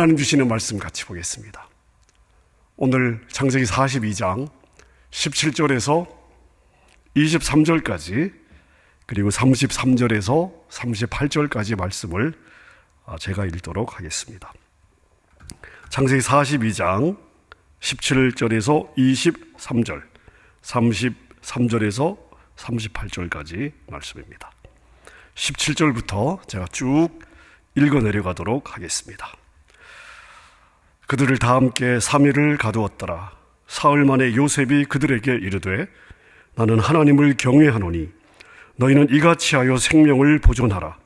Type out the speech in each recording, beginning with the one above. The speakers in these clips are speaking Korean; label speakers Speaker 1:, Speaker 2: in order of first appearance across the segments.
Speaker 1: 하나님 주시는 말씀 같이 보겠습니다. 오늘 창세기 42장 17절에서 23절까지 그리고 33절에서 38절까지 말씀을 제가 읽도록 하겠습니다. 창세기 42장 17절에서 23절, 33절에서 38절까지 말씀입니다. 17절부터 제가 쭉 읽어 내려가도록 하겠습니다. 그들을 다 함께 3일을 가두었더라. 사흘 만에 요셉이 그들에게 이르되 나는 하나님을 경외하노니 너희는 이같이 하여 생명을 보존하라.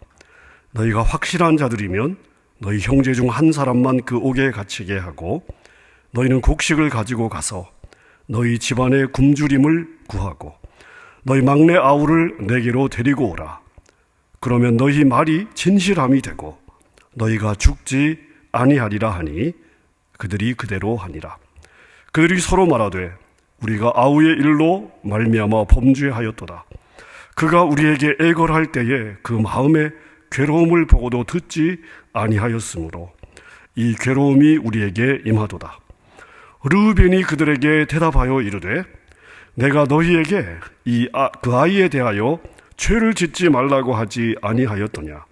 Speaker 1: 너희가 확실한 자들이면 너희 형제 중 한 사람만 그 옥에 갇히게 하고 너희는 곡식을 가지고 가서 너희 집안의 굶주림을 구하고 너희 막내 아우를 내게로 데리고 오라. 그러면 너희 말이 진실함이 되고 너희가 죽지 아니하리라 하니 그들이 그대로 하니라. 그들이 서로 말하되 우리가 아우의 일로 말미암아 범죄하였도다. 그가 우리에게 애걸할 때에 그 마음에 괴로움을 보고도 듣지 아니하였으므로 이 괴로움이 우리에게 임하도다. 르우벤이 그들에게 대답하여 이르되 내가 너희에게 그 아이에 대하여 죄를 짓지 말라고 하지 아니하였더냐.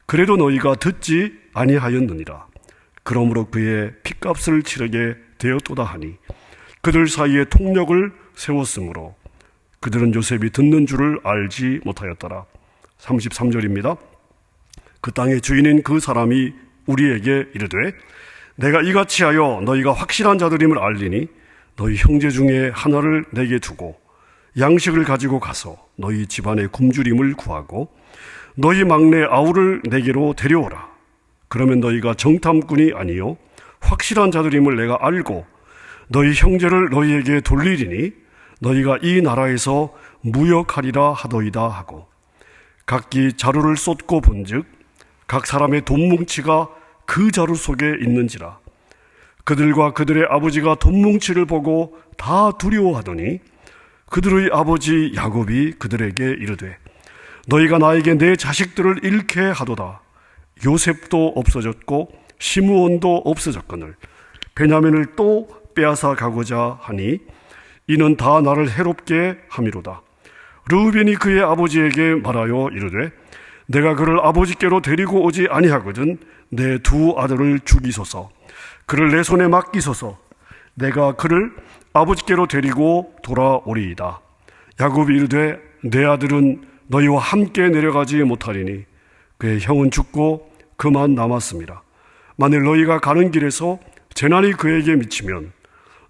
Speaker 1: 그래도 너희가 듣지 아니하였느니라. 그러므로 그의 핏값을 치르게 되었도다 하니 그들 사이에 통력을 세웠으므로 그들은 요셉이 듣는 줄을 알지 못하였더라. 33절입니다. 그 땅의 주인인 그 사람이 우리에게 이르되 내가 이같이 하여 너희가 확실한 자들임을 알리니 너희 형제 중에 하나를 내게 두고 양식을 가지고 가서 너희 집안의 굶주림을 구하고 너희 막내 아우를 내게로 데려오라. 그러면 너희가 정탐꾼이 아니요 확실한 자들임을 내가 알고 너희 형제를 너희에게 돌리리니 너희가 이 나라에서 무역하리라 하더이다 하고 각기 자루를 쏟고 본즉 각 사람의 돈뭉치가 그 자루 속에 있는지라. 그들과 그들의 아버지가 돈뭉치를 보고 다 두려워하더니 그들의 아버지 야곱이 그들에게 이르되 너희가 나에게 내 자식들을 잃게 하도다. 요셉도 없어졌고 시므온도 없어졌거늘 베냐민을 또 빼앗아 가고자 하니 이는 다 나를 해롭게 함이로다. 르우벤이 그의 아버지에게 말하여 이르되 내가 그를 아버지께로 데리고 오지 아니하거든 내 두 아들을 죽이소서. 그를 내 손에 맡기소서. 내가 그를 아버지께로 데리고 돌아오리이다. 야곱이 이르되 내 아들은 너희와 함께 내려가지 못하리니 그의 형은 죽고 그만 남았습니다. 만일 너희가 가는 길에서 재난이 그에게 미치면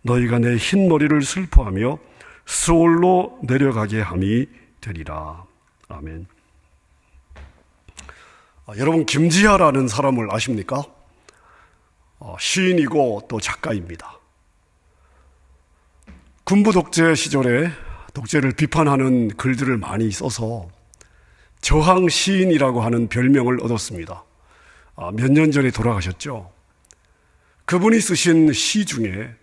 Speaker 1: 너희가 내 흰 머리를 슬퍼하며 스올로 내려가게 함이 되리라. 아멘. 여러분 김지하라는 사람을 아십니까? 시인이고 또 작가입니다. 군부 독재 시절에 독재를 비판하는 글들을 많이 써서 저항 시인이라고 하는 별명을 얻었습니다. 몇 년 전에 돌아가셨죠. 그분이 쓰신 시 중에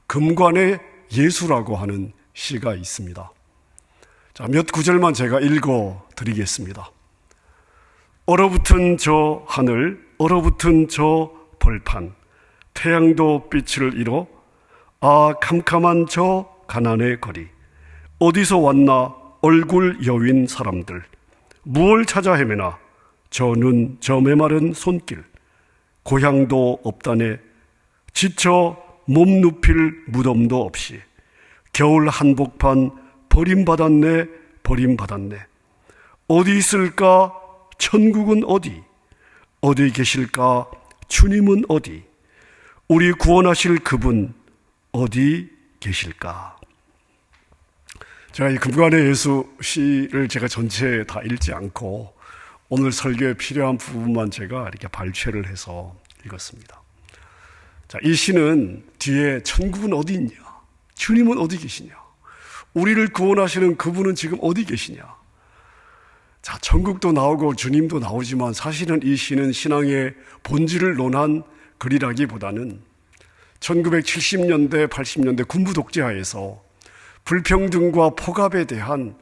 Speaker 1: 금관의 예수라고 하는 시가 있습니다. 자, 몇 구절만 제가 읽어 드리겠습니다. 얼어붙은 저 하늘, 얼어붙은 저 벌판, 태양도 빛을 잃어 아 캄캄한 저 가난의 거리. 어디서 왔나 얼굴 여윈 사람들. 무얼 찾아 헤매나 저 눈, 저 메마른 손길. 고향도 없다네 지쳐 몸 눕힐 무덤도 없이 겨울 한복판 버림받았네 버림받았네. 어디 있을까 천국은 어디. 어디 계실까 주님은 어디. 우리 구원하실 그분 어디 계실까. 제가 이 금관의 예수 시를 제가 전체 다 읽지 않고 오늘 설교에 필요한 부분만 제가 이렇게 발췌를 해서 읽었습니다. 자, 이 시는 뒤에 천국은 어디 있냐, 주님은 어디 계시냐, 우리를 구원하시는 그분은 지금 어디 계시냐. 자, 천국도 나오고 주님도 나오지만 사실은 이 시는 신앙의 본질을 논한 글이라기보다는 1970년대, 80년대 군부 독재하에서 불평등과 폭압에 대한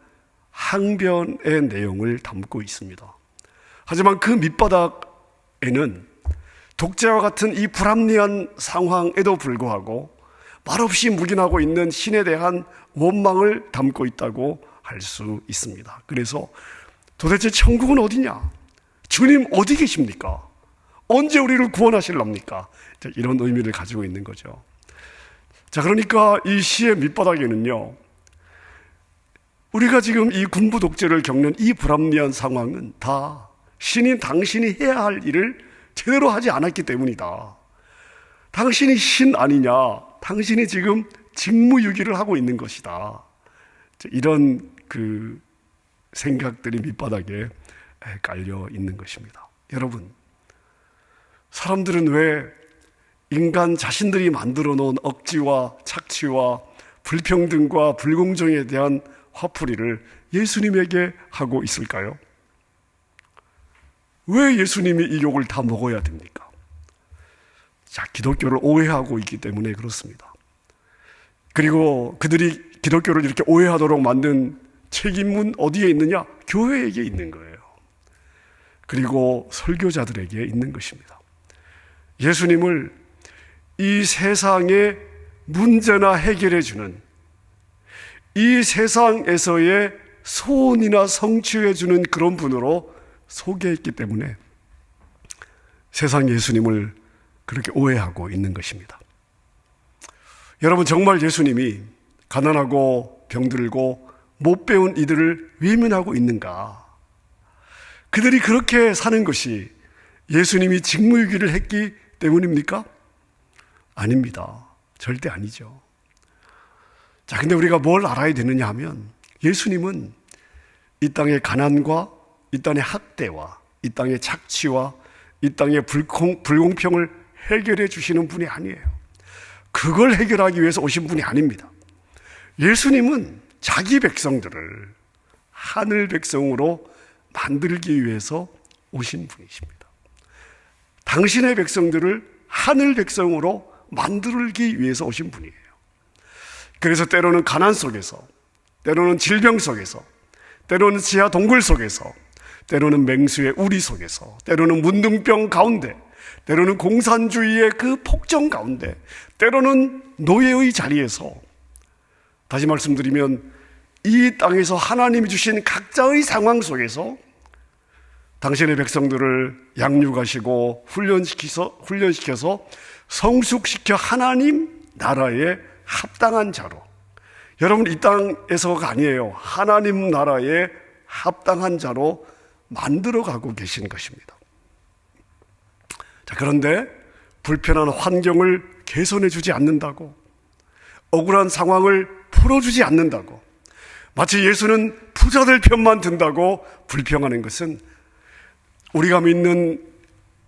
Speaker 1: 항변의 내용을 담고 있습니다. 하지만 그 밑바닥에는 독재와 같은 이 불합리한 상황에도 불구하고 말없이 묵인하고 있는 신에 대한 원망을 담고 있다고 할 수 있습니다. 그래서 도대체 천국은 어디냐? 주님 어디 계십니까? 언제 우리를 구원하실랍니까? 이런 의미를 가지고 있는 거죠. 자, 그러니까 이 시의 밑바닥에는요, 우리가 지금 이 군부 독재를 겪는 이 불합리한 상황은 다 신인 당신이 해야 할 일을 제대로 하지 않았기 때문이다. 당신이 신 아니냐? 당신이 지금 직무유기를 하고 있는 것이다. 이런 생각들이 밑바닥에 깔려 있는 것입니다. 여러분, 사람들은 왜 인간 자신들이 만들어 놓은 억지와 착취와 불평등과 불공정에 대한 화풀이를 예수님에게 하고 있을까요? 왜 예수님이 이 욕을 다 먹어야 됩니까? 자, 기독교를 오해하고 있기 때문에 그렇습니다. 그리고 그들이 기독교를 이렇게 오해하도록 만든 책임은 어디에 있느냐? 교회에게 있는 거예요. 그리고 설교자들에게 있는 것입니다. 예수님을 이 세상의 문제나 해결해주는, 이 세상에서의 소원이나 성취해주는 그런 분으로 소개했기 때문에 세상 예수님을 그렇게 오해하고 있는 것입니다. 여러분, 정말 예수님이 가난하고 병들고 못 배운 이들을 외면하고 있는가? 그들이 그렇게 사는 것이 예수님이 직무유기를 했기 때문입니까? 아닙니다. 절대 아니죠. 자, 근데 우리가 뭘 알아야 되느냐 하면 예수님은 이 땅의 가난과 이 땅의 학대와 이 땅의 착취와 이 땅의 불공평을 해결해 주시는 분이 아니에요. 그걸 해결하기 위해서 오신 분이 아닙니다. 예수님은 자기 백성들을 하늘 백성으로 만들기 위해서 오신 분이십니다. 당신의 백성들을 하늘 백성으로 만들기 위해서 오신 분이에요. 그래서 때로는 가난 속에서, 때로는 질병 속에서, 때로는 지하 동굴 속에서, 때로는 맹수의 우리 속에서, 때로는 문둥병 가운데, 때로는 공산주의의 그 폭정 가운데, 때로는 노예의 자리에서, 다시 말씀드리면 이 땅에서 하나님이 주신 각자의 상황 속에서 당신의 백성들을 양육하시고 훈련시켜서 성숙시켜 하나님 나라에 합당한 자로, 여러분 이 땅에서가 아니에요. 하나님 나라에 합당한 자로 만들어가고 계신 것입니다. 자, 그런데 불편한 환경을 개선해 주지 않는다고, 억울한 상황을 풀어주지 않는다고, 마치 예수는 부자들 편만 든다고 불평하는 것은 우리가 믿는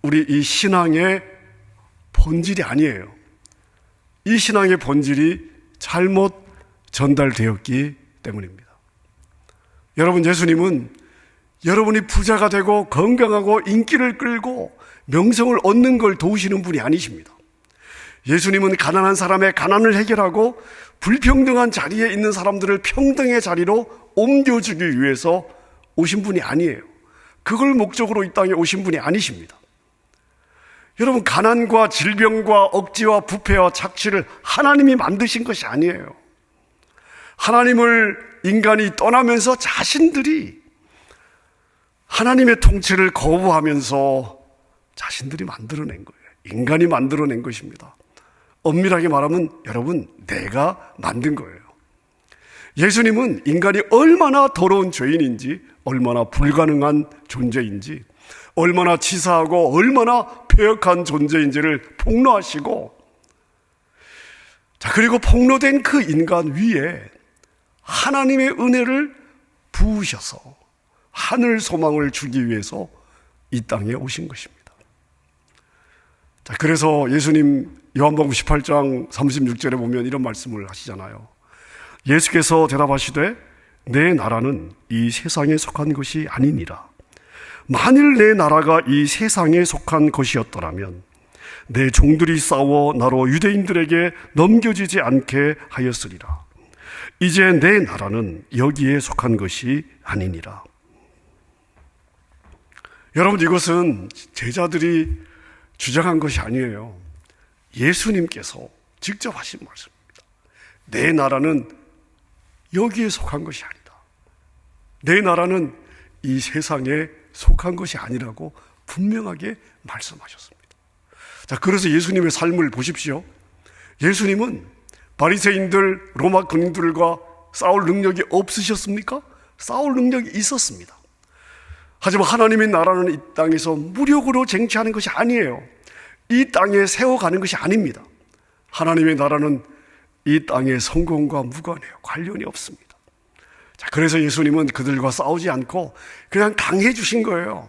Speaker 1: 우리 이 신앙의 본질이 아니에요. 이 신앙의 본질이 잘못 전달되었기 때문입니다. 여러분, 예수님은 여러분이 부자가 되고 건강하고 인기를 끌고 명성을 얻는 걸 도우시는 분이 아니십니다. 예수님은 가난한 사람의 가난을 해결하고 불평등한 자리에 있는 사람들을 평등의 자리로 옮겨주기 위해서 오신 분이 아니에요. 그걸 목적으로 이 땅에 오신 분이 아니십니다. 여러분, 가난과 질병과 억지와 부패와 착취를 하나님이 만드신 것이 아니에요. 하나님을 인간이 떠나면서 자신들이 하나님의 통치를 거부하면서 자신들이 만들어낸 거예요. 인간이 만들어낸 것입니다. 엄밀하게 말하면 여러분, 내가 만든 거예요. 예수님은 인간이 얼마나 더러운 죄인인지, 얼마나 불가능한 존재인지, 얼마나 치사하고 얼마나 폐역한 존재인지를 폭로하시고, 자, 그리고 폭로된 그 인간 위에 하나님의 은혜를 부으셔서 하늘 소망을 주기 위해서 이 땅에 오신 것입니다. 자, 그래서 예수님 요한복음 18장 36절에 보면 이런 말씀을 하시잖아요. 예수께서 대답하시되 내 나라는 이 세상에 속한 것이 아니니라. 만일 내 나라가 이 세상에 속한 것이었더라면 내 종들이 싸워 나로 유대인들에게 넘겨지지 않게 하였으리라. 이제 내 나라는 여기에 속한 것이 아니니라. 여러분, 이것은 제자들이 주장한 것이 아니에요. 예수님께서 직접 하신 말씀입니다. 내 나라는 여기에 속한 것이 아니다. 내 나라는 이 세상에 속한 것이 아니라고 분명하게 말씀하셨습니다. 자, 그래서 예수님의 삶을 보십시오. 예수님은 바리새인들, 로마 군인들과 싸울 능력이 없으셨습니까? 싸울 능력이 있었습니다. 하지만 하나님의 나라는 이 땅에서 무력으로 쟁취하는 것이 아니에요. 이 땅에 세워가는 것이 아닙니다. 하나님의 나라는 이 땅의 성공과 무관해요. 관련이 없습니다. 자, 그래서 예수님은 그들과 싸우지 않고 그냥 당해 주신 거예요.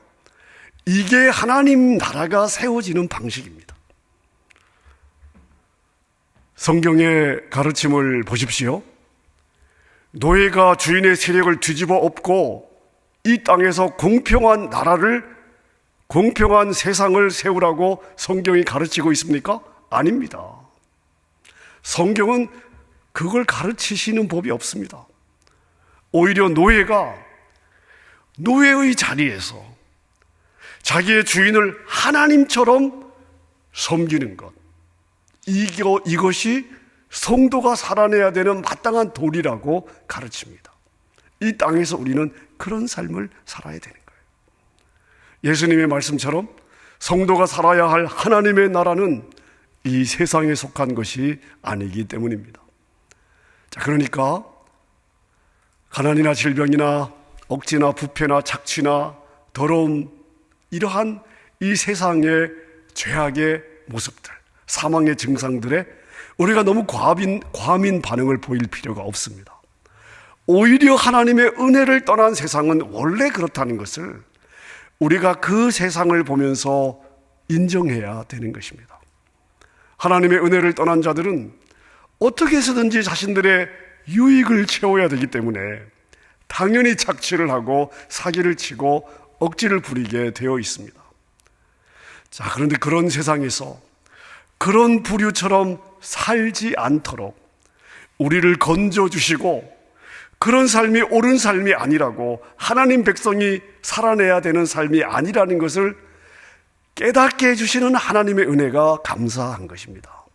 Speaker 1: 이게 하나님 나라가 세워지는 방식입니다. 성경의 가르침을 보십시오. 노예가 주인의 세력을 뒤집어 엎고 이 땅에서 공평한 나라를, 공평한 세상을 세우라고 성경이 가르치고 있습니까? 아닙니다. 성경은 그걸 가르치시는 법이 없습니다. 오히려 노예가 노예의 자리에서 자기의 주인을 하나님처럼 섬기는 것, 이것이 성도가 살아내야 되는 마땅한 도리라고 가르칩니다. 이 땅에서 우리는 그런 삶을 살아야 되는 거예요. 예수님의 말씀처럼 성도가 살아야 할 하나님의 나라는 이 세상에 속한 것이 아니기 때문입니다. 자, 그러니까 가난이나 질병이나 억지나 부패나 착취나 더러움, 이러한 이 세상의 죄악의 모습들, 사망의 증상들에 우리가 너무 과민 반응을 보일 필요가 없습니다. 오히려 하나님의 은혜를 떠난 세상은 원래 그렇다는 것을 우리가 그 세상을 보면서 인정해야 되는 것입니다. 하나님의 은혜를 떠난 자들은 어떻게 해서든지 자신들의 유익을 채워야 되기 때문에 당연히 착취를 하고 사기를 치고 억지를 부리게 되어 있습니다. 자, 그런데 그런 세상에서 그런 부류처럼 살지 않도록 우리를 건져주시고 그런 삶이 옳은 삶이 아니라고, 하나님 백성이 살아내야 되는 삶이 아니라는 것을 깨닫게 해주시는 하나님의 은혜가 감사한 것입니다.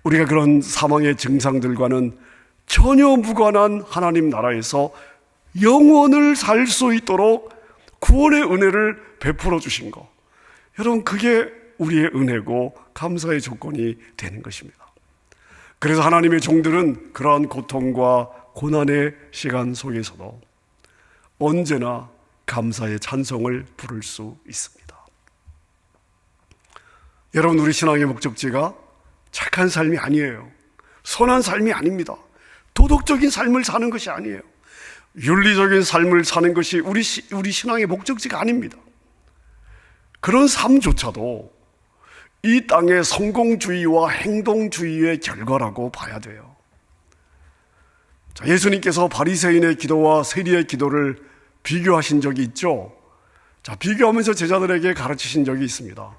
Speaker 1: 우리가 그런 사망의 증상들과는 전혀 무관한 하나님 나라에서 영원을 살 수 있도록 구원의 은혜를 베풀어 주신 것, 여러분, 그게 우리의 은혜고 감사의 조건이 되는 것입니다. 그래서 하나님의 종들은 그러한 고통과 고난의 시간 속에서도 언제나 감사의 찬송을 부를 수 있습니다. 여러분, 우리 신앙의 목적지가 착한 삶이 아니에요. 선한 삶이 아닙니다. 도덕적인 삶을 사는 것이 아니에요. 윤리적인 삶을 사는 것이 우리 신앙의 목적지가 아닙니다. 그런 삶조차도 이 땅의 성공주의와 행동주의의 결과라고 봐야 돼요. 자, 예수님께서 바리새인의 기도와 세리의 기도를 비교하신 적이 있죠. 자, 비교하면서 제자들에게 가르치신 적이 있습니다.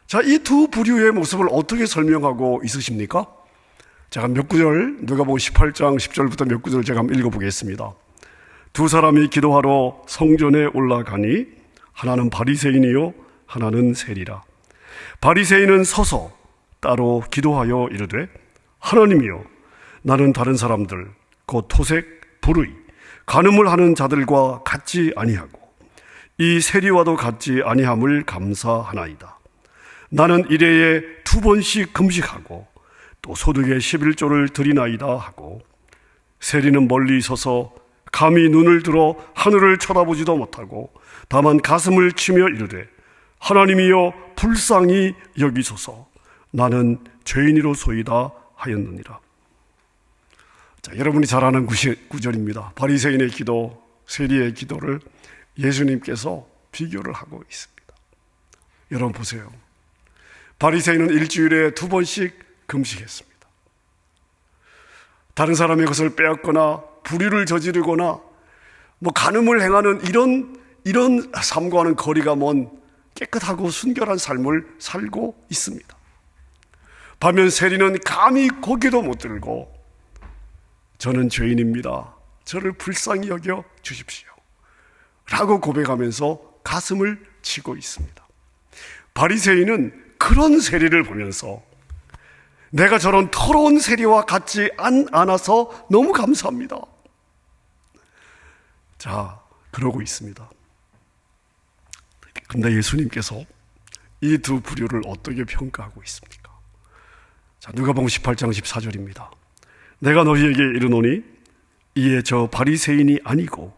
Speaker 1: 자, 이 두 부류의 모습을 어떻게 설명하고 있으십니까? 제가 몇 구절, 누가복음 18장 10절부터 몇 구절 제가 한번 읽어보겠습니다. 두 사람이 기도하러 성전에 올라가니 하나는 바리새인이요 하나는 세리라. 바리새인은 서서 따로 기도하여 이르되, 하나님이여, 나는 다른 사람들 곧 토색, 불의, 간음을 하는 자들과 같지 아니하고 이 세리와도 같지 아니함을 감사하나이다. 나는 일해에 2번씩 금식하고 또 소득의 11조를 드리나이다 하고, 세리는 멀리 서서 감히 눈을 들어 하늘을 쳐다보지도 못하고 다만 가슴을 치며 이르되, 하나님이여 불쌍히 여기소서, 나는 죄인이로소이다 하였느니라. 자, 여러분이 잘 아는 구절입니다. 바리새인의 기도, 세리의 기도를 예수님께서 비교를 하고 있습니다. 여러분 보세요. 바리새인은 일주일에 2번씩 금식했습니다. 다른 사람의 것을 빼앗거나 불의를 저지르거나 간음을 행하는 이런 삶과는 거리가 먼 깨끗하고 순결한 삶을 살고 있습니다. 반면 세리는 감히 고개도 못 들고 저는 죄인입니다, 저를 불쌍히 여겨 주십시오 라고 고백하면서 가슴을 치고 있습니다. 바리새인은 그런 세리를 보면서 내가 저런 더러운 세리와 같지 않아서 너무 감사합니다. 자, 그러고 있습니다. 근데 예수님께서 이 두 부류를 어떻게 평가하고 있습니까? 자, 누가복음 18장 14절입니다. 내가 너희에게 이르노니 이에 저 바리새인이 아니고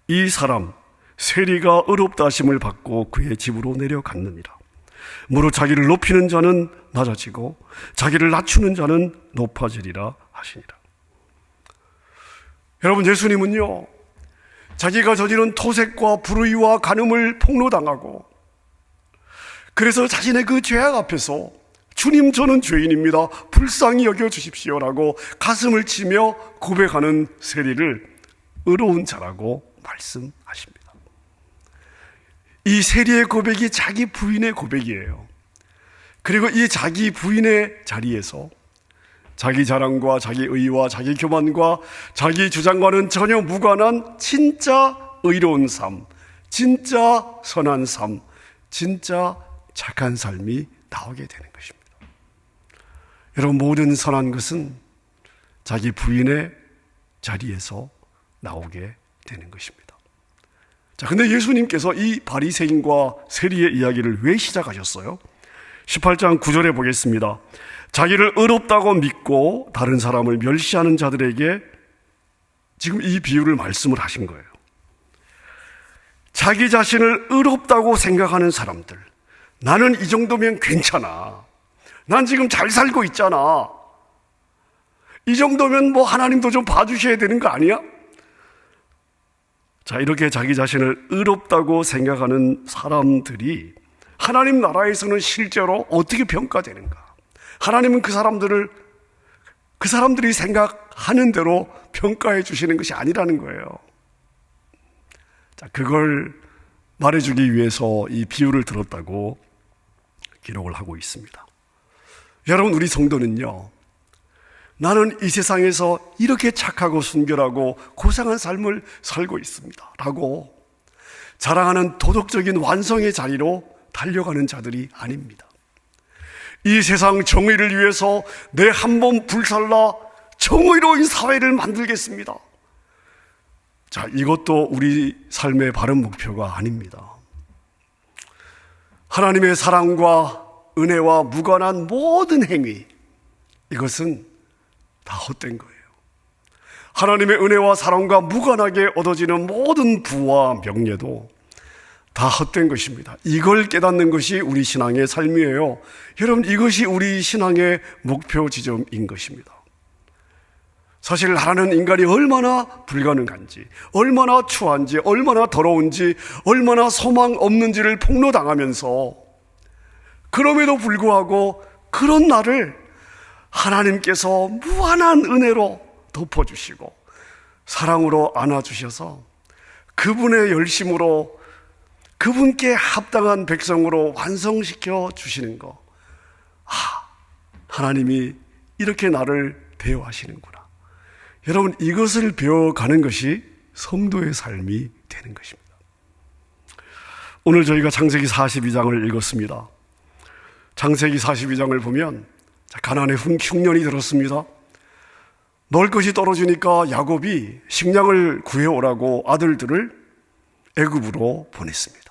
Speaker 1: 이 사람 세리가 의롭다 하심을 받고 그의 집으로 내려갔느니라. 무릇 자기를 높이는 자는 낮아지고 자기를 낮추는 자는 높아지리라 하시니라. 여러분, 예수님은요, 자기가 저지른 토색과 불의와 간음을 폭로당하고 그래서 자신의 그 죄악 앞에서 주님, 저는 죄인입니다, 불쌍히 여겨주십시오라고 가슴을 치며 고백하는 세리를 의로운 자라고 말씀하십니다. 이 세리의 고백이 자기 부인의 고백이에요. 그리고 이 자기 부인의 자리에서 자기 자랑과 자기 의와 자기 교만과 자기 주장과는 전혀 무관한 진짜 의로운 삶, 진짜 선한 삶, 진짜 착한 삶이 나오게 되는 것입니다. 여러분, 모든 선한 것은 자기 부인의 자리에서 나오게 되는 것입니다. 자, 근데 예수님께서 이 바리새인과 세리의 이야기를 왜 시작하셨어요? 18장 9절에 보겠습니다. 자기를 의롭다고 믿고 다른 사람을 멸시하는 자들에게 지금 이 비유를 말씀을 하신 거예요. 자기 자신을 의롭다고 생각하는 사람들, 나는 이 정도면 괜찮아, 난 지금 잘 살고 있잖아, 이 정도면 뭐 하나님도 좀 봐주셔야 되는 거 아니야? 자, 이렇게 자기 자신을 의롭다고 생각하는 사람들이 하나님 나라에서는 실제로 어떻게 평가되는가? 하나님은 그 사람들이 생각하는 대로 평가해 주시는 것이 아니라는 거예요. 자, 그걸 말해주기 위해서 이 비유를 들었다고 기록을 하고 있습니다. 여러분, 우리 성도는요, 나는 이 세상에서 이렇게 착하고 순결하고 고상한 삶을 살고 있습니다 라고 자랑하는 도덕적인 완성의 자리로 달려가는 자들이 아닙니다. 이 세상 정의를 위해서 내 한 몸 불살라 정의로운 사회를 만들겠습니다. 자, 이것도 우리 삶의 바른 목표가 아닙니다. 하나님의 사랑과 은혜와 무관한 모든 행위, 이것은 다 헛된 거예요. 하나님의 은혜와 사랑과 무관하게 얻어지는 모든 부와 명예도 다 헛된 것입니다. 이걸 깨닫는 것이 우리 신앙의 삶이에요. 여러분, 이것이 우리 신앙의 목표 지점인 것입니다. 사실 하나는 인간이 얼마나 불가능한지, 얼마나 추한지, 얼마나 더러운지, 얼마나 소망 없는지를 폭로당하면서 그럼에도 불구하고 그런 나를 하나님께서 무한한 은혜로 덮어주시고 사랑으로 안아주셔서 그분의 열심으로 그분께 합당한 백성으로 완성시켜 주시는 거, 하나님이 이렇게 나를 대우하시는구나. 여러분, 이것을 배워가는 것이 성도의 삶이 되는 것입니다. 오늘 저희가 창세기 42장을 읽었습니다. 창세기 42장을 보면 가나안에 흉년이 들었습니다. 먹을 것이 떨어지니까 야곱이 식량을 구해오라고 아들들을 애굽으로 보냈습니다.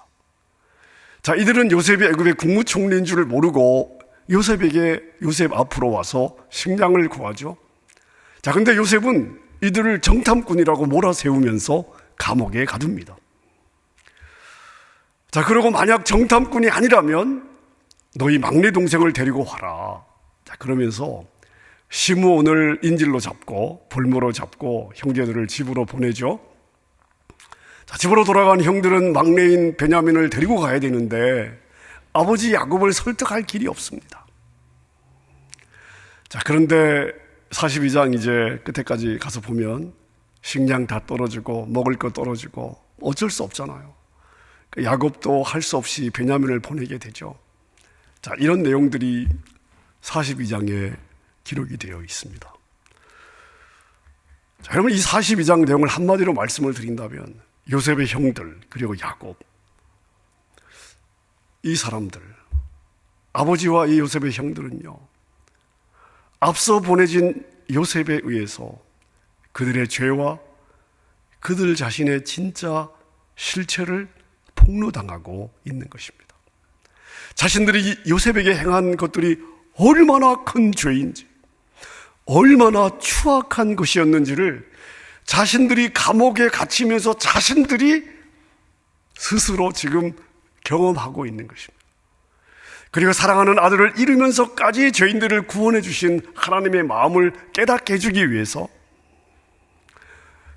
Speaker 1: 자, 이들은 요셉이 애굽의 국무총리인 줄 모르고 요셉 앞으로 와서 식량을 구하죠. 자, 근데 요셉은 이들을 정탐꾼이라고 몰아세우면서 감옥에 가둡니다. 자, 그리고 만약 정탐꾼이 아니라면 너희 막내 동생을 데리고 와라. 자, 그러면서 시므온을 인질로 잡고 볼모로 잡고 형제들을 집으로 보내죠. 자, 집으로 돌아간 형들은 막내인 베냐민을 데리고 가야 되는데 아버지 야곱을 설득할 길이 없습니다. 자, 그런데 42장 이제 끝에까지 가서 보면 식량 다 떨어지고 먹을 거 떨어지고 어쩔 수 없잖아요. 야곱도 할 수 없이 베냐민을 보내게 되죠. 자, 이런 내용들이 42장에 기록이 되어 있습니다. 자, 여러분, 이 42장 내용을 한마디로 말씀을 드린다면 요셉의 형들 그리고 야곱, 이 사람들 아버지와 이 요셉의 형들은요, 앞서 보내진 요셉에 의해서 그들의 죄와 그들 자신의 진짜 실체를 폭로당하고 있는 것입니다. 자신들이 요셉에게 행한 것들이 얼마나 큰 죄인지, 얼마나 추악한 것이었는지를 자신들이 감옥에 갇히면서 자신들이 스스로 지금 경험하고 있는 것입니다. 그리고 사랑하는 아들을 잃으면서까지 죄인들을 구원해 주신 하나님의 마음을 깨닫게 해주기 위해서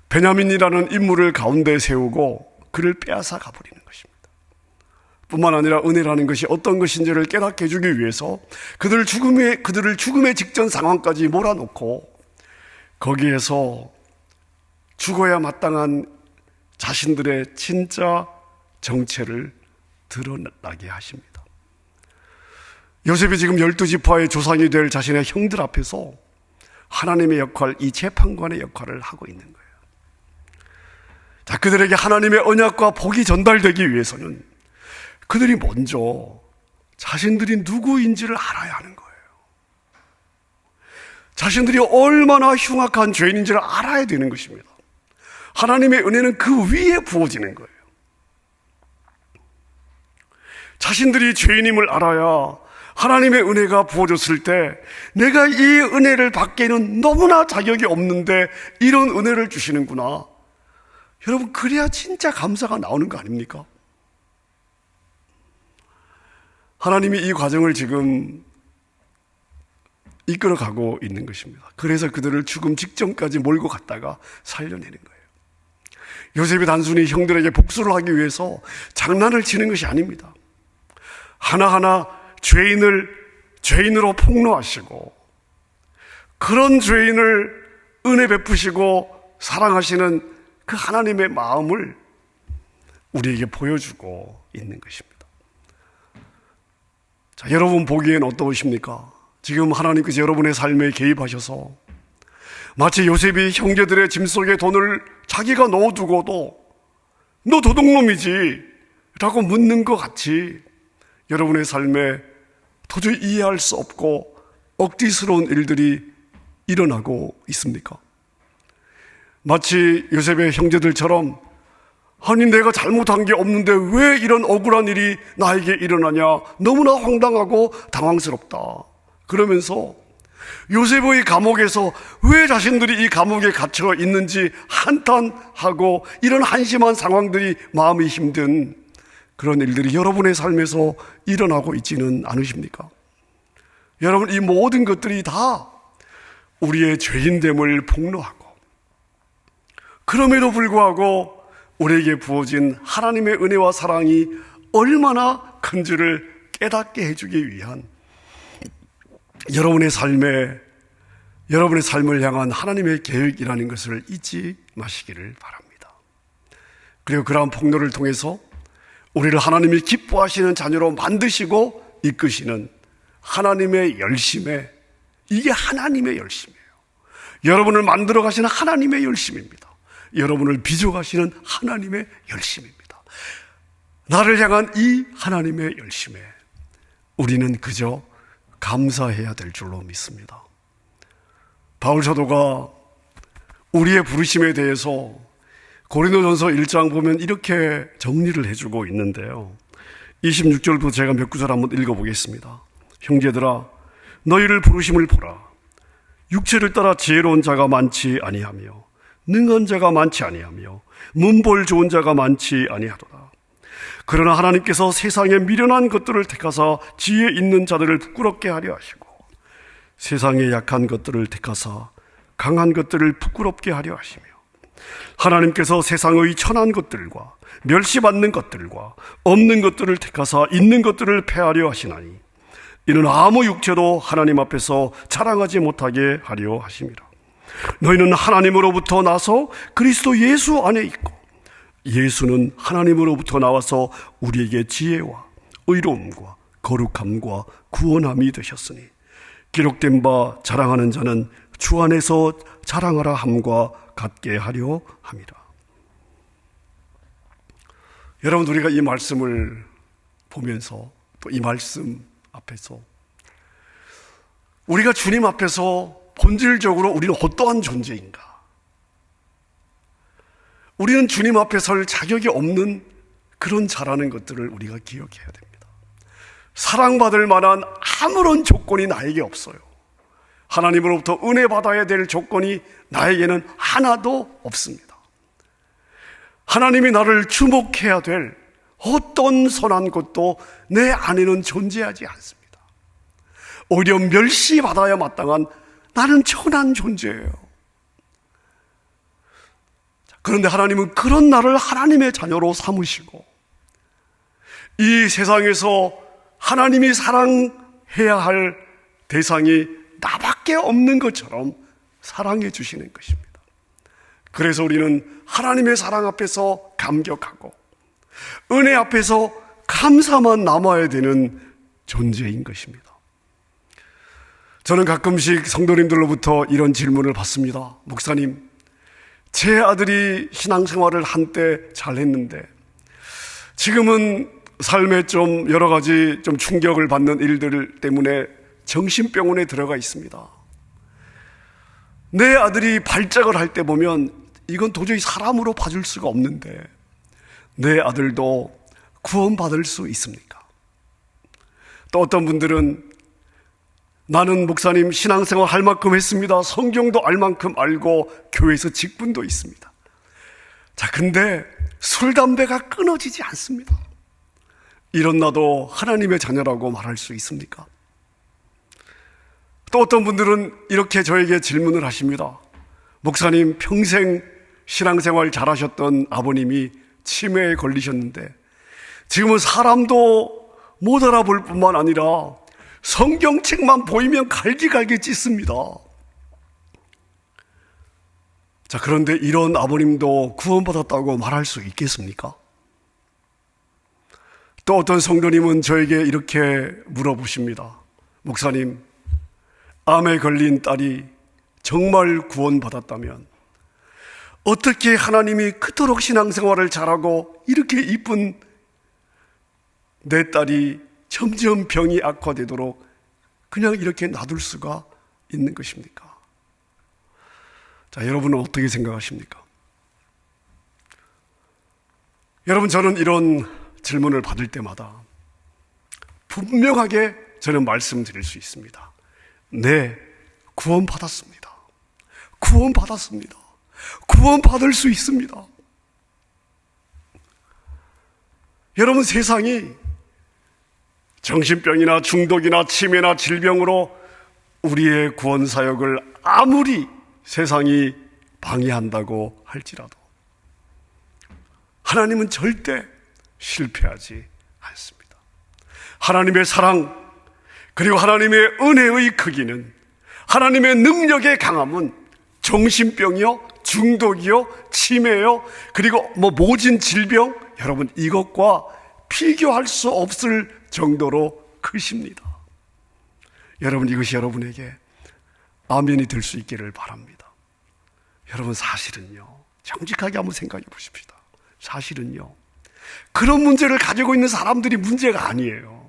Speaker 1: 베냐민이라는 인물을 가운데 세우고 그를 빼앗아 가버리는 것입니다. 뿐만 아니라 은혜라는 것이 어떤 것인지를 깨닫게 해주기 위해서 그들을 죽음의 직전 상황까지 몰아놓고 거기에서 죽어야 마땅한 자신들의 진짜 정체를 드러나게 하십니다. 요셉이 지금 12지파의 조상이 될 자신의 형들 앞에서 하나님의 역할, 이 재판관의 역할을 하고 있는 거예요. 자, 그들에게 하나님의 언약과 복이 전달되기 위해서는 그들이 먼저 자신들이 누구인지를 알아야 하는 거예요. 자신들이 얼마나 흉악한 죄인인지를 알아야 되는 것입니다. 하나님의 은혜는 그 위에 부어지는 거예요. 자신들이 죄인임을 알아야 하나님의 은혜가 부어졌을 때 내가 이 은혜를 받기에는 너무나 자격이 없는데 이런 은혜를 주시는구나. 여러분, 그래야 진짜 감사가 나오는 거 아닙니까? 하나님이 이 과정을 지금 이끌어가고 있는 것입니다. 그래서 그들을 죽음 직전까지 몰고 갔다가 살려내는 거예요. 요셉이 단순히 형들에게 복수를 하기 위해서 장난을 치는 것이 아닙니다. 하나하나 죄인으로 폭로하시고 그런 죄인을 은혜 베푸시고 사랑하시는 그 하나님의 마음을 우리에게 보여주고 있는 것입니다. 자, 여러분 보기엔 어떠십니까? 지금 하나님께서 여러분의 삶에 개입하셔서 마치 요셉이 형제들의 짐 속에 돈을 자기가 넣어두고도 너 도둑놈이지 라고 묻는 것 같이 여러분의 삶에 도저히 이해할 수 없고 억지스러운 일들이 일어나고 있습니까? 마치 요셉의 형제들처럼 아니 내가 잘못한 게 없는데 왜 이런 억울한 일이 나에게 일어나냐, 너무나 황당하고 당황스럽다 그러면서 요셉의 감옥에서 왜 자신들이 이 감옥에 갇혀 있는지 한탄하고 이런 한심한 상황들이 마음이 힘든 그런 일들이 여러분의 삶에서 일어나고 있지는 않으십니까? 여러분, 이 모든 것들이 다 우리의 죄인됨을 폭로하고 그럼에도 불구하고 우리에게 부어진 하나님의 은혜와 사랑이 얼마나 큰지를 깨닫게 해주기 위한 여러분의 삶을 향한 하나님의 계획이라는 것을 잊지 마시기를 바랍니다. 그리고 그러한 폭로를 통해서 우리를 하나님이 기뻐하시는 자녀로 만드시고 이끄시는 하나님의 열심에, 이게 하나님의 열심이에요. 여러분을 만들어 가시는 하나님의 열심입니다. 여러분을 빚어 가시는 하나님의 열심입니다. 나를 향한 이 하나님의 열심에 우리는 그저 감사해야 될 줄로 믿습니다. 바울 사도가 우리의 부르심에 대해서 고린도전서 1장 보면 이렇게 정리를 해주고 있는데요. 26절부터 제가 몇 구절 한번 읽어보겠습니다. 형제들아, 너희를 부르심을 보라. 육체를 따라 지혜로운 자가 많지 아니하며 능한 자가 많지 아니하며 문벌 좋은 자가 많지 아니하도다. 그러나 하나님께서 세상에 미련한 것들을 택하사 지혜 있는 자들을 부끄럽게 하려 하시고 세상에 약한 것들을 택하사 강한 것들을 부끄럽게 하려 하시며 하나님께서 세상의 천한 것들과 멸시받는 것들과 없는 것들을 택하사 있는 것들을 패하려 하시나니 이는 아무 육체도 하나님 앞에서 자랑하지 못하게 하려 하심이라. 너희는 하나님으로부터 나서 그리스도 예수 안에 있고 예수는 하나님으로부터 나와서 우리에게 지혜와 의로움과 거룩함과 구원함이 되셨으니 기록된 바 자랑하는 자는 주 안에서 자랑하라 함과 같게 하려 함이라. 여러분, 우리가 이 말씀을 보면서 또 이 말씀 앞에서, 우리가 주님 앞에서 본질적으로 우리는 어떠한 존재인가? 우리는 주님 앞에 설 자격이 없는 그런 자라는 것들을 우리가 기억해야 됩니다. 사랑받을 만한 아무런 조건이 나에게 없어요. 하나님으로부터 은혜 받아야 될 조건이 나에게는 하나도 없습니다. 하나님이 나를 주목해야 될 어떤 선한 것도 내 안에는 존재하지 않습니다. 오히려 멸시받아야 마땅한 나는 천한 존재예요. 그런데 하나님은 그런 나를 하나님의 자녀로 삼으시고 이 세상에서 하나님이 사랑해야 할 대상이 나밖에 없는 것처럼 사랑해 주시는 것입니다. 그래서 우리는 하나님의 사랑 앞에서 감격하고 은혜 앞에서 감사만 남아야 되는 존재인 것입니다. 저는 가끔씩 성도님들로부터 이런 질문을 받습니다. 목사님, 제 아들이 신앙생활을 한때 잘했는데 지금은 삶에 좀 여러 가지 좀 충격을 받는 일들 때문에 정신병원에 들어가 있습니다. 내 아들이 발작을 할 때 보면 이건 도저히 사람으로 봐줄 수가 없는데 내 아들도 구원받을 수 있습니까? 또 어떤 분들은 나는 목사님 신앙생활 할 만큼 했습니다. 성경도 알 만큼 알고 교회에서 직분도 있습니다. 자, 근데 술, 담배가 끊어지지 않습니다. 이런 나도 하나님의 자녀라고 말할 수 있습니까? 또 어떤 분들은 이렇게 저에게 질문을 하십니다. 목사님, 평생 신앙생활 잘하셨던 아버님이 치매에 걸리셨는데 지금은 사람도 못 알아볼 뿐만 아니라 성경책만 보이면 갈기갈기 찢습니다. 자, 그런데 이런 아버님도 구원받았다고 말할 수 있겠습니까? 또 어떤 성도님은 저에게 이렇게 물어보십니다. 목사님, 암에 걸린 딸이 정말 구원받았다면 어떻게 하나님이 그토록 신앙생활을 잘하고 이렇게 이쁜 내 딸이 점점 병이 악화되도록 그냥 이렇게 놔둘 수가 있는 것입니까? 자, 여러분은 어떻게 생각하십니까? 여러분, 저는 이런 질문을 받을 때마다 분명하게 저는 말씀드릴 수 있습니다. 네, 구원받았습니다. 구원받았습니다. 구원받을 수 있습니다. 여러분, 세상이 정신병이나 중독이나 치매나 질병으로 우리의 구원 사역을 아무리 세상이 방해한다고 할지라도 하나님은 절대 실패하지 않습니다. 하나님의 사랑 그리고 하나님의 은혜의 크기는, 하나님의 능력의 강함은 정신병이요, 중독이요, 치매요, 그리고 모진 질병, 여러분 이것과 비교할 수 없을 정도로 크십니다. 여러분, 이것이 여러분에게 아멘이 될 수 있기를 바랍니다. 여러분, 사실은요, 정직하게 한번 생각해 보십시다. 사실은요, 그런 문제를 가지고 있는 사람들이 문제가 아니에요.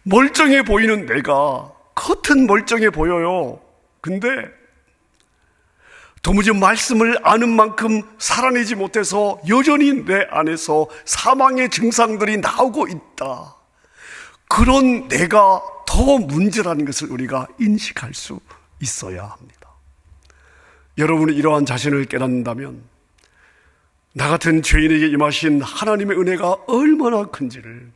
Speaker 1: 멀쩡해 보이는 내가 겉은 멀쩡해 보여요. 근데 도무지 말씀을 아는 만큼 살아내지 못해서 여전히 내 안에서 사망의 증상들이 나오고 있다. 그런 내가 더 문제라는 것을 우리가 인식할 수 있어야 합니다. 여러분이 이러한 자신을 깨닫는다면 나 같은 죄인에게 임하신 하나님의 은혜가 얼마나 큰지를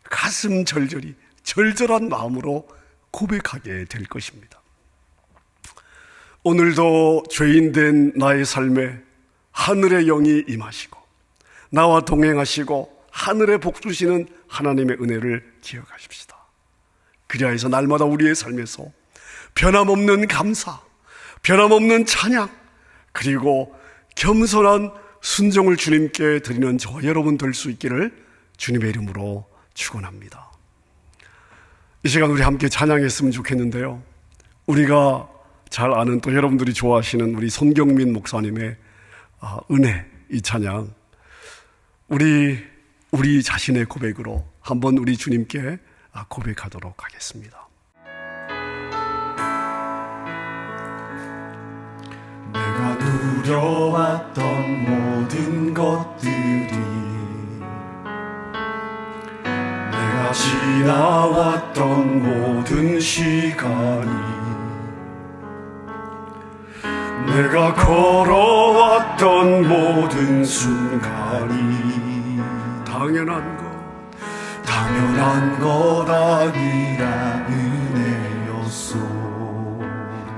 Speaker 1: 가슴 절절히 절절한 마음으로 고백하게 될 것입니다. 오늘도 죄인된 나의 삶에 하늘의 영이 임하시고 나와 동행하시고 하늘에 복 주시는 하나님의 은혜를 기억하십시다. 그리하여서 날마다 우리의 삶에서 변함없는 감사, 변함없는 찬양, 그리고 겸손한 순종을 주님께 드리는 저와 여러분 될 수 있기를 주님의 이름으로 축원합니다. 이 시간 우리 함께 찬양했으면 좋겠는데요, 우리가 잘 아는 또 여러분들이 좋아하시는 우리 손경민 목사님의 은혜, 이 찬양, 우리 자신의 고백으로 한번 우리 주님께 고백하도록 하겠습니다.
Speaker 2: 내가 누려왔던 모든 것들이, 내가 지나왔던 모든 시간이, 내가 걸어왔던 모든 순간이 당연한 것 아니라 은혜였소.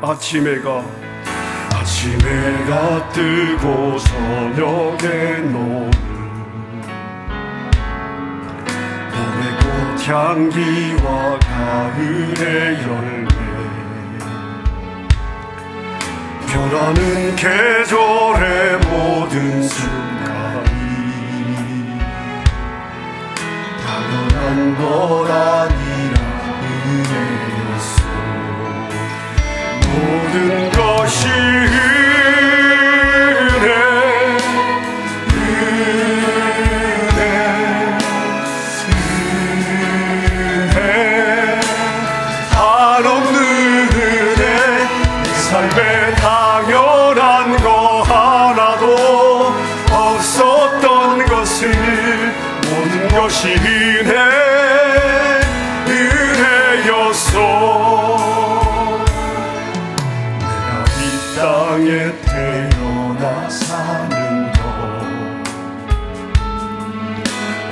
Speaker 1: 아침 해가
Speaker 2: 뜨고 저녁에 노을, 봄의 꽃향기와 가을의 열매, 변하는 계절의 모든 순간이 당연한 것 아니라 은혜였소. 모든 것이 삶에 당연한 거 하나도 없었던 것을, 모든 것이 은혜였소. 내가 이 땅에 태어나 사는 것,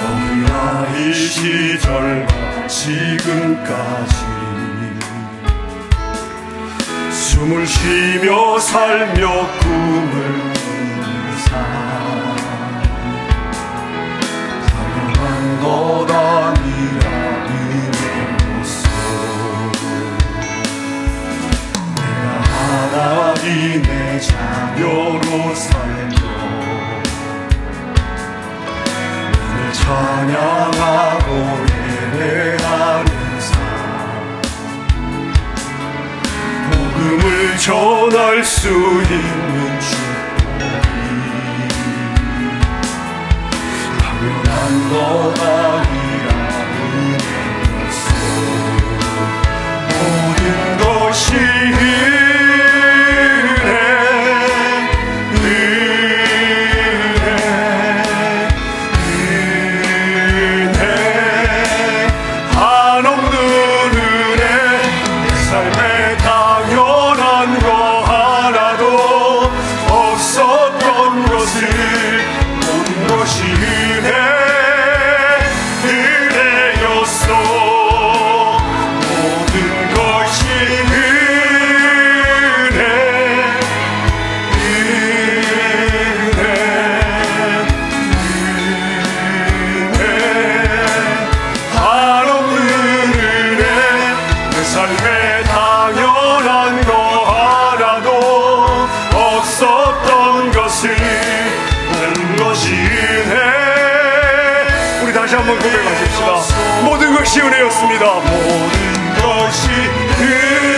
Speaker 2: 어린아이 시절과 지금까지 숨을 쉬며 살며 꿈을 꾸는 삶, 당연한 것 아니라 은혜였소. 내가 하나님의 자녀로 살며 오늘 찬양하고 예배하는 복음을 전할 수 있는 축복이 당연한 것 아니라 은혜였소. 모든 것이 은혜, 한없는 은혜. 내 삶에 당연한 거 하나도 없었던 것을, 모든 것이 은혜였소. 모든 것이 한없는 은혜. 내 삶에 당연한 거 하나도 없었던 것을, 모든 것이 은혜. 우리 다시 한번 고백하십시다. 모든 것이 은혜였습니다. 모든 것이 은혜.